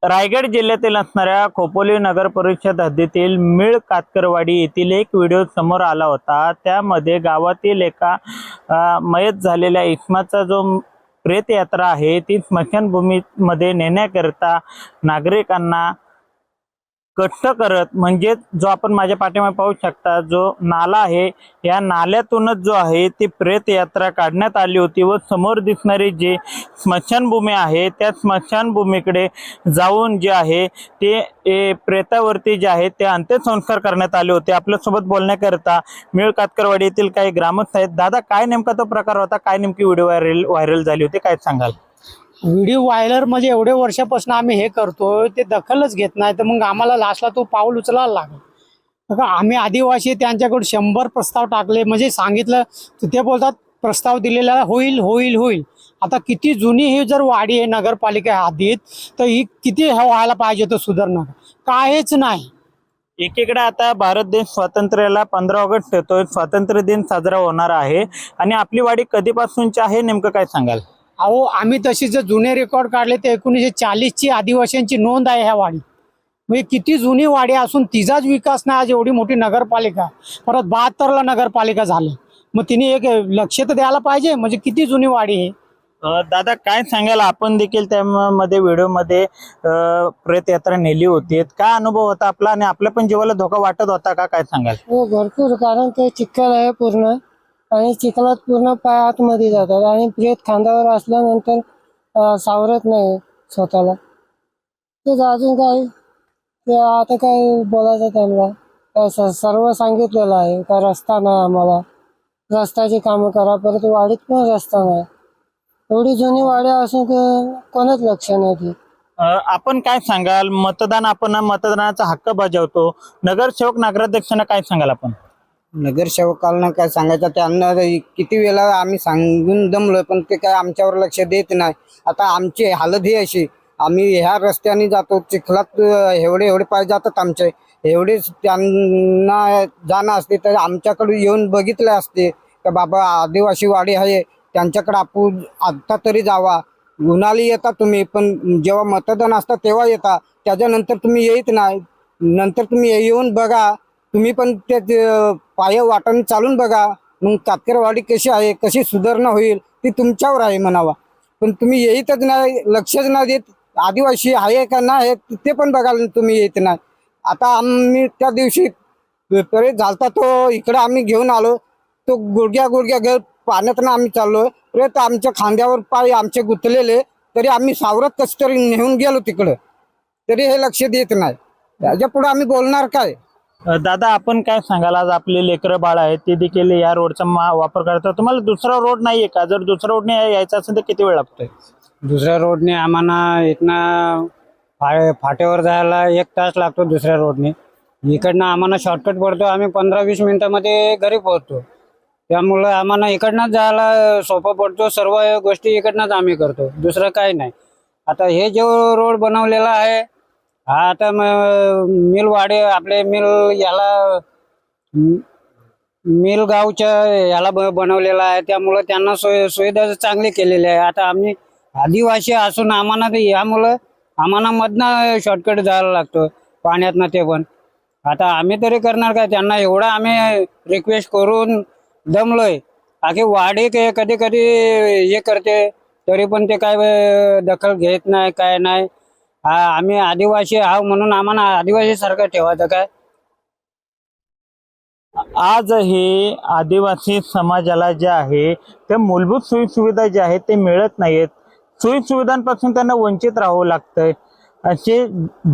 रायगड जिल्ह्यातील असणाऱ्या खोपोली नगर परिषद हद्दीतील मिळ कातकरवाडी येथील एक व्हिडिओ समोर आला होता। त्यामध्ये गावातील एका मयत झालेल्या इसमाचा जो प्रेत यात्रा आहे ती स्मशानभूमीमध्ये नेण्याकरिता नागरिकांना कष्ट करत म्हणजे जो आपण माझ्या पाठीमागे पाहू शकता जो नाला आहे या नाल्यातूनच जो आहे ती प्रेत यात्रा काढण्यात आली होती व समोर दिसणारी जी स्मशानभूमी आहे त्या स्मशानभूमीकडे जाऊन जे आहे ते प्रेतावरती जे आहे ते अंत्यसंस्कार करण्यात आले होते। आपल्यासोबत बोलण्याकरिता मिळ कातकरवाडी येथील काही ग्रामस्थ आहेत। दादा, काय नेमका तो प्रकार होता, काय नेमकी व्हिडिओ व्हायरल झाली होती, काय सांगाल? व्हिडिओ व्हायरल म्हणजे एवढे वर्षापासून आम्ही हे करतोय ते दखलच घेत नाही, तर मग आम्हाला लास्टला तो पाऊल उचलायला लागेल। बघा, आम्ही आदिवासी त्यांच्याकडे 100 प्रस्ताव टाकले, म्हणजे सांगितलं तर ते बोलतात प्रस्ताव दिलेला होईल होईल होईल। आता किती जुनी ही जर वाडी आहे नगरपालिका हद्दीत, तर ही किती व्हायला पाहिजे तर सुधारणा काहीच नाही। एकीकडे आता भारत देश स्वातंत्र्याला 15 ऑगस्ट येतोय, स्वातंत्र्य दिन साजरा होणार आहे आणि आपली वाडी कधीपासूनची आहे नेमकं काय सांगाल? अहो, आम्ही तशी जर जुने रेकॉर्ड काढले तर 1940 ची आदिवासींची नोंद आहे ह्या वाडी। म्हणजे किती जुनी वाडी असून तिचाच विकास नाही। आज एवढी मोठी नगरपालिका, परत 72ला नगरपालिका झाली, मग तिने एक लक्ष तर द्यायला पाहिजे। म्हणजे किती जुनी वाडी आहे। दादा, काय सांगाल? आपण देखील त्यामध्ये व्हिडिओमध्ये प्रेत यात्रा नेली होती, काय अनुभव होता आपला आणि आपल्या पण जीवाला धोका वाटत होता का, काय सांगाल? हो, भरपूर, कारण ते चिखल आहे पूर्ण आणि चिखलात पूर्ण पाय आतमध्ये जातात आणि प्रेत खांद्यावर असल्यानंतर सावरत नाही स्वतःला। तेच अजून काय ते आता काय बोलायचं त्यांना, सर्व सांगितलेलं आहे का रस्ता नाही, आम्हाला रस्त्याची कामं करा, परत वाडीत पण रस्ता नाही। एवढी जुनी वाडी असून कोणच लक्ष नाही देत। आपण काय सांगाल? आपण मतदानाचा हक्क बजावतो, नगरसेवक नगराध्यक्षांना काय सांगाल आपण? नगरसेवकांना काय सांगायचं, त्यांना किती वेळा आम्ही सांगून दमलोय पण ते काय आमच्यावर लक्ष देत नाही। आता आमची हालत ही अशी, आम्ही ह्या रस्त्याने जातो, चिखलात एवढे एवढे पाय जातात आमचे, एवढेच त्यांना जाणं असते तर आमच्याकडे येऊन बघितले असते का बाबा आदिवासी वाडी आहे, त्यांच्याकडे आपण आता तरी जावा। उन्हाळी येता तुम्ही, पण जेव्हा मतदान असतं तेव्हा येता, त्याच्यानंतर तुम्ही येत नाही। नंतर तुम्ही येऊन बघा, तुम्ही पण ते पाय वाटून चालून बघा, मग कातकरवाडी कशी आहे, कशी सुधारणा होईल ती तुमच्यावर आहे म्हणावा। पण तुम्ही येतच नाही, लक्षच नाही देत, आदिवासी आहे का नाही ते पण बघायला तुम्ही येत नाही। आता आम्ही त्या दिवशी परत झालता तो इकडे आम्ही घेऊन आलो, तो गुडघ्या गुडघ्या घर पाण्यातनं आम्ही चाललो, परत आमच्या खांद्यावर पाय आमचे गुंतलेले, तरी आम्ही सावरत कस तरी नेऊन गेलो तिकडं, तरी हे लक्ष देत नाही। त्याच्या पुढे आम्ही बोलणार काय? दादा, आपण काय सांगाल? आज आपले लेकरं बाळ आहेत ते देखील या रोडचा वापर करतात, तुम्हाला दुसरा रोड नाहीये का? जर दुसरा रोडने यायचं असेल तर किती वेळ लागतोय? दुसऱ्या रोडने आम्हाला इथनं फाट्यावर जायला 1 तास लागतो। दुसऱ्या रोडने इकडनं आम्हाला शॉर्टकट पडतो, आम्ही 15-20 मिनिटांमध्ये घरी पोहोचतो। त्यामुळं आम्हाला इकडनंच जायला सोपं पडतो, सर्व गोष्टी इकडनंच आम्ही करतो, दुसरं काही नाही। आता हे जो रोड बनवलेला आहे हा आता मिलवाडे आपले याला मिलगावच्या याला बनवलेला आहे, त्यामुळं त्यांना सुविधा चांगली केलेली आहे। आता आम्ही आदिवासी असून आम्हाला यामुळं आम्हाला मधनं शॉर्टकट जायला लागतो पाण्यातनं, ते पण आता आम्ही तरी करणार काय? त्यांना एवढा आम्ही रिक्वेस्ट करून दमलोय, आखी वाडी कधी कधी हे करते तरी पण ते काय दखल घेत नाही, काय नाही। आम्ही आदिवासी आहोत म्हणून आम्हाला आदिवासी सारखं ठेवायचं काय? आज हे आदिवासी समाजाला जे आहे ते मूलभूत सोयीसुविधा जे आहेत ते मिळत नाहीत, सोयीसुविधांपासून त्यांना वंचित राहावं लागतंय। असे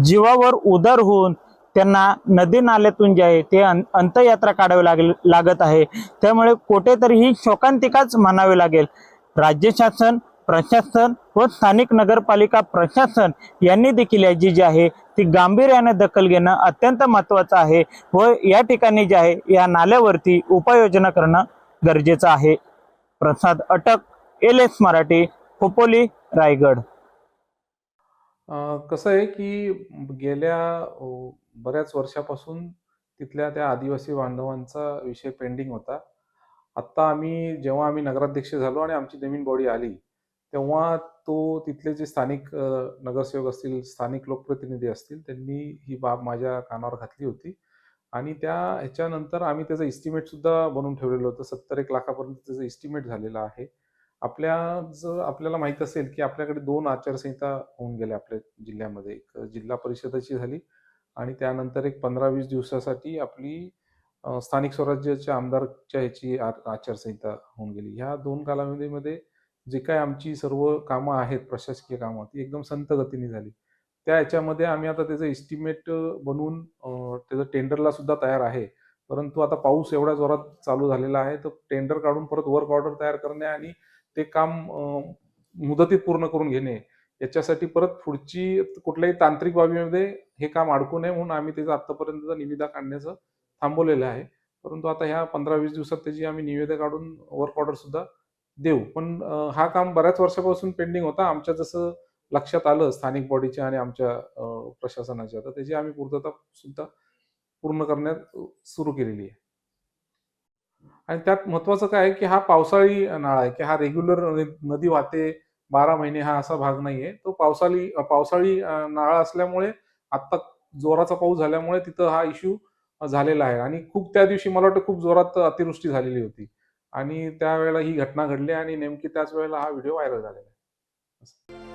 जीवावर उदार होऊन त्यांना नदी नाल्यातून जे आहे ते अंत्ययात्रा काढावी लागत आहे। त्यामुळे कुठेतरी ही शोकांतिकाच म्हणावी लागेल। राज्य शासन, प्रशासन व स्थानिक नगरपालिका प्रशासन यांनी देखील याची जी आहे ती गांभीर्याने दखल घेणं अत्यंत महत्त्वाचं आहे व या ठिकाणी जे आहे या नाल्यावरती उपाययोजना करणं गरजेचं आहे। प्रसाद अटक, LS मराठी, खोपोली, रायगड। कसं आहे की गेल्या बऱ्याच वर्षापासून तिथल्या त्या आदिवासी बांधवांचा विषय पेंडिंग होता। जेव्हा आम्ही नगराध्यक्ष झालो आणि आमची नवीन बॉडी आली, तेव्हा तो तिथले जे स्थानिक नगरसेवक असतील, स्थानिक लोकप्रतिनिधी असतील, त्यांनी ही बाब माझ्या कानावर घातली होती आणि ह्याच्यानंतर आम्ही त्याचं इस्टिमेटसुद्धा बनवून ठेवलेलं होतं. 70-1 लाखापर्यंत त्याचं इस्टिमेट झालेलं आहे. जर आपल्याला माहीत असेल, की आपल्याकडे 2 आचारसंहिता होऊन गेल्या आपल्या जिल्ह्यामध्ये. एक जिल्हा परिषदेची झाली आणि त्यानंतर एक 15-20 दिवसासाठी आपली स्थानिक स्वराज्याच्या आमदारच्या ह्याची आचारसंहिता होऊन गेली. ह्या 2 कालावधीमध्ये जे काही आमची सर्व कामं आहेत, प्रशासकीय कामं, ती एकदम संथ गतीने झाली. त्या ह्याच्यामध्ये आम्ही आता त्याचं इस्टिमेट बनवून त्याचं टेंडरला सुद्धा तयार आहे. परंतु आता पाऊस एवढ्या जोरात चालू झालेला आहे, तर टेंडर काढून परत वर्क ऑर्डर तयार करणे आणि ते काम मुदतीत पूर्ण करून घेणे, याच्यासाठी परत पुढची कुठल्याही तांत्रिक बाबीमध्ये हे काम अडकू नये म्हणून आम्ही त्याचा आत्तापर्यंतचा निविदा काढण्याचं थांबवलेलं आहे. परंतु आता ह्या 15-20 दिवसात त्याची आम्ही निविदा काढून वर्क ऑर्डर सुद्धा देऊ. पण हा काम बऱ्याच वर्षापासून पेंडिंग होता. आमच्या जसं लक्षात आलं स्थानिक बॉडीच्या आणि आमच्या प्रशासनाच्या, तर त्याची आम्ही पूर्तता सुद्धा पूर्ण करण्यात सुरू केलेली आहे. आणि त्यात महत्त्वाचं काय आहे, की हा पावसाळी नाळा आहे, की हा रेग्युलर नदी वाहते 12 महिने हा असा भाग नाहीये. तो पावसाळी नाळा असल्यामुळे आत्ता जोराचा पाऊस झाल्यामुळे तिथं हा इश्यू झालेला आहे आणि खूप त्या दिवशी मला वाटतं खूप जोरात अतिवृष्टी झालेली होती आणि त्यावेळेला ही घटना घडली आणि नेमकी त्याच वेळेला हा व्हिडिओ व्हायरल झालेला आहे.